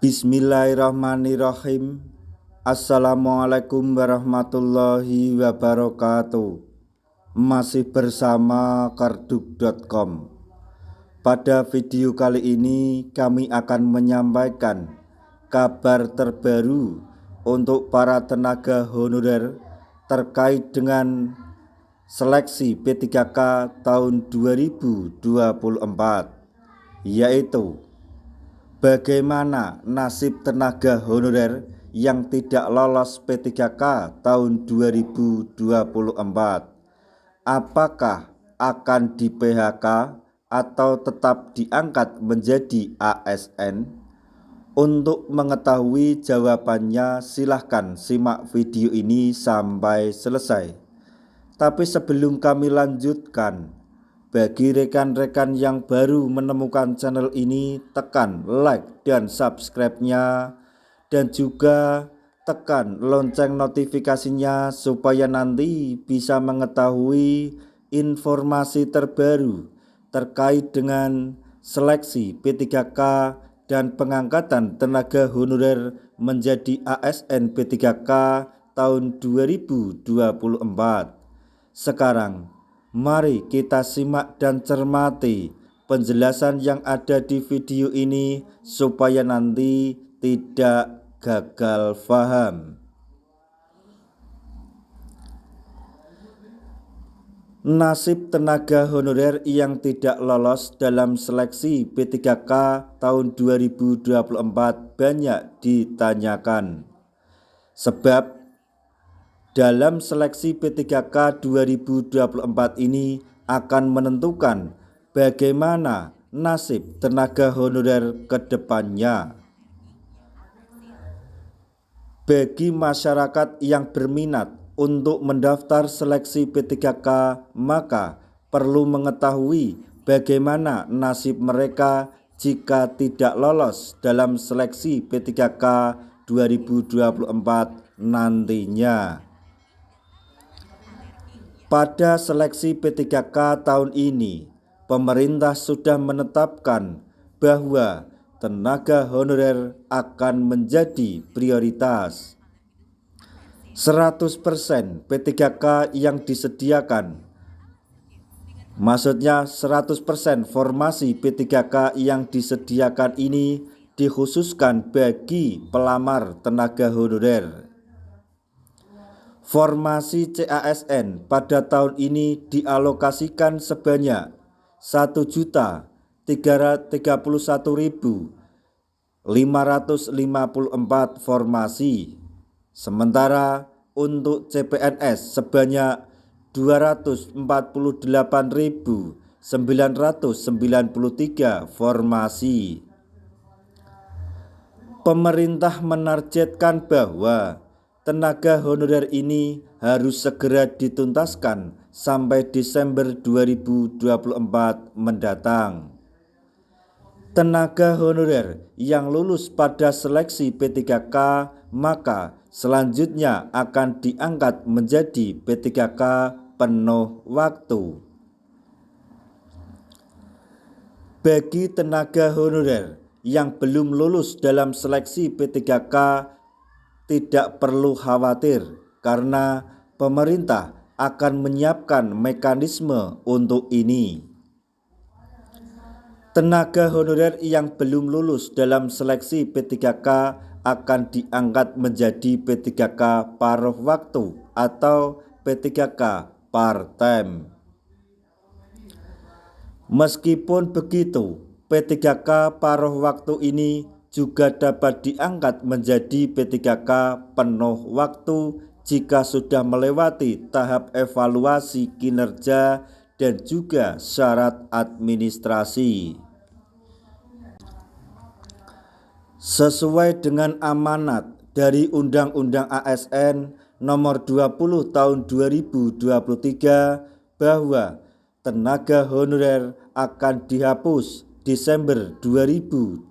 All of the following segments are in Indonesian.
Bismillahirrahmanirrahim. Assalamualaikum warahmatullahi wabarakatuh. Masih bersama karduk.com. Pada video kali ini kami akan menyampaikan kabar terbaru untuk para tenaga honorer terkait dengan seleksi P3K tahun 2024, yaitu bagaimana nasib tenaga honorer yang tidak lolos P3K tahun 2024? Apakah akan di PHK atau tetap diangkat menjadi ASN? Untuk mengetahui jawabannya silahkan simak video ini sampai selesai. Tapi sebelum kami lanjutkan, bagi rekan-rekan yang baru menemukan channel ini, tekan like dan subscribe-nya, dan juga tekan lonceng notifikasinya supaya nanti bisa mengetahui informasi terbaru terkait dengan seleksi P3K dan pengangkatan tenaga honorer menjadi ASN P3K tahun 2024. Sekarang mari kita simak dan cermati penjelasan yang ada di video ini supaya nanti tidak gagal paham. Nasib tenaga honorer yang tidak lolos dalam seleksi P3K tahun 2024 banyak ditanyakan. Sebab dalam seleksi P3K 2024 ini akan menentukan bagaimana nasib tenaga honorer ke depannya. Bagi masyarakat yang berminat untuk mendaftar seleksi P3K, maka perlu mengetahui bagaimana nasib mereka jika tidak lolos dalam seleksi P3K 2024 nantinya. Pada seleksi P3K tahun ini, pemerintah sudah menetapkan bahwa tenaga honorer akan menjadi prioritas. 100% P3K yang disediakan, maksudnya 100% formasi P3K yang disediakan ini dikhususkan bagi pelamar tenaga honorer. Formasi CASN pada tahun ini dialokasikan sebanyak 1.031.554 formasi. Sementara untuk CPNS sebanyak 248.993 formasi. Pemerintah menargetkan bahwa tenaga honorer ini harus segera dituntaskan sampai Desember 2024 mendatang. Tenaga honorer yang lulus pada seleksi P3K maka selanjutnya akan diangkat menjadi P3K penuh waktu. Bagi tenaga honorer yang belum lulus dalam seleksi P3K, tidak perlu khawatir karena pemerintah akan menyiapkan mekanisme untuk ini. Tenaga honorer yang belum lulus dalam seleksi P3K akan diangkat menjadi P3K paruh waktu atau P3K part-time. Meskipun begitu, P3K paruh waktu ini juga dapat diangkat menjadi P3K penuh waktu jika sudah melewati tahap evaluasi kinerja dan juga syarat administrasi. Sesuai dengan amanat dari Undang-Undang ASN Nomor 20 Tahun 2023 bahwa tenaga honorer akan dihapus Desember 2024.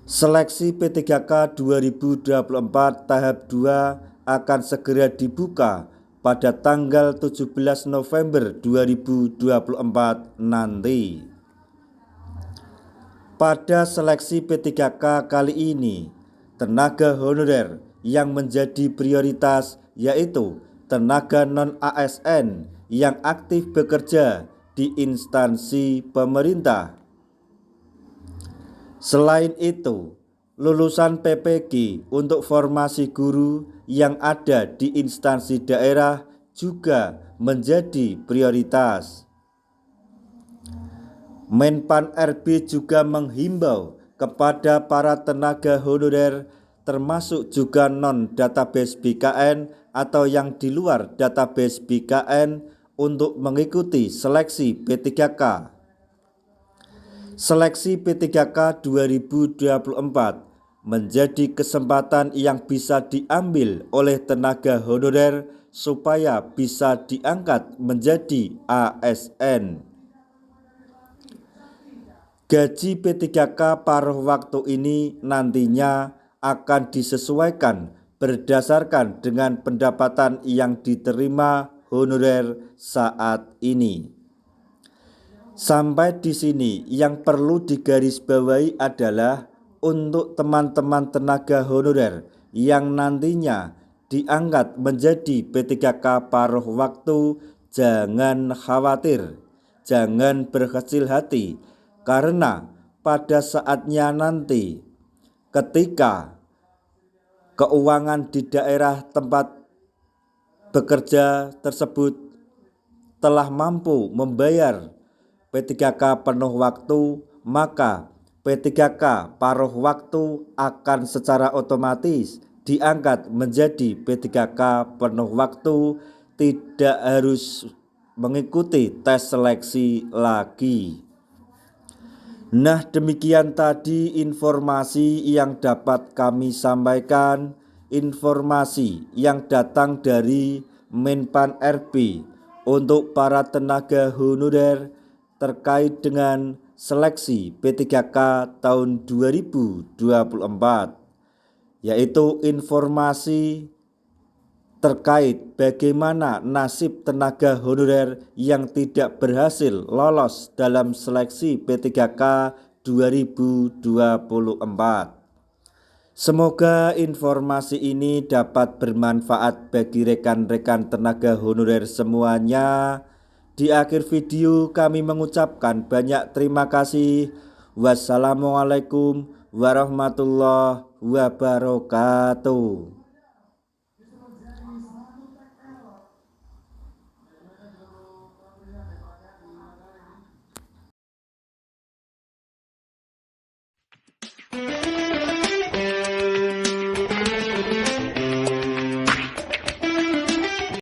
Seleksi P3K 2024 tahap 2 akan segera dibuka pada tanggal 17 November 2024 nanti. Pada seleksi P3K kali ini, tenaga honorer yang menjadi prioritas yaitu tenaga non-ASN yang aktif bekerja di instansi pemerintah. Selain itu, lulusan PPG untuk formasi guru yang ada di instansi daerah juga menjadi prioritas. Menpan RB juga menghimbau kepada para tenaga honorer termasuk juga non-database BKN atau yang di luar database BKN untuk mengikuti seleksi P3K. Seleksi P3K 2024 menjadi kesempatan yang bisa diambil oleh tenaga honorer supaya bisa diangkat menjadi ASN. Gaji P3K paruh waktu ini nantinya akan disesuaikan berdasarkan dengan pendapatan yang diterima honorer saat ini. Sampai di sini yang perlu digarisbawahi adalah untuk teman-teman tenaga honorer yang nantinya diangkat menjadi P3K paruh waktu, jangan khawatir, jangan berkecil hati. Karena pada saatnya nanti ketika keuangan di daerah tempat bekerja tersebut telah mampu membayar P3K penuh waktu, maka P3K paruh waktu akan secara otomatis diangkat menjadi P3K penuh waktu, tidak harus mengikuti tes seleksi lagi. Nah, demikian tadi informasi yang dapat kami sampaikan, informasi yang datang dari Menpan RB untuk para tenaga honorer terkait dengan seleksi P3K tahun 2024, yaitu informasi terkait bagaimana nasib tenaga honorer yang tidak berhasil lolos dalam seleksi P3K 2024. Semoga informasi ini dapat bermanfaat bagi rekan-rekan tenaga honorer semuanya. Di akhir video kami mengucapkan banyak terima kasih. Wassalamualaikum warahmatullahi wabarakatuh.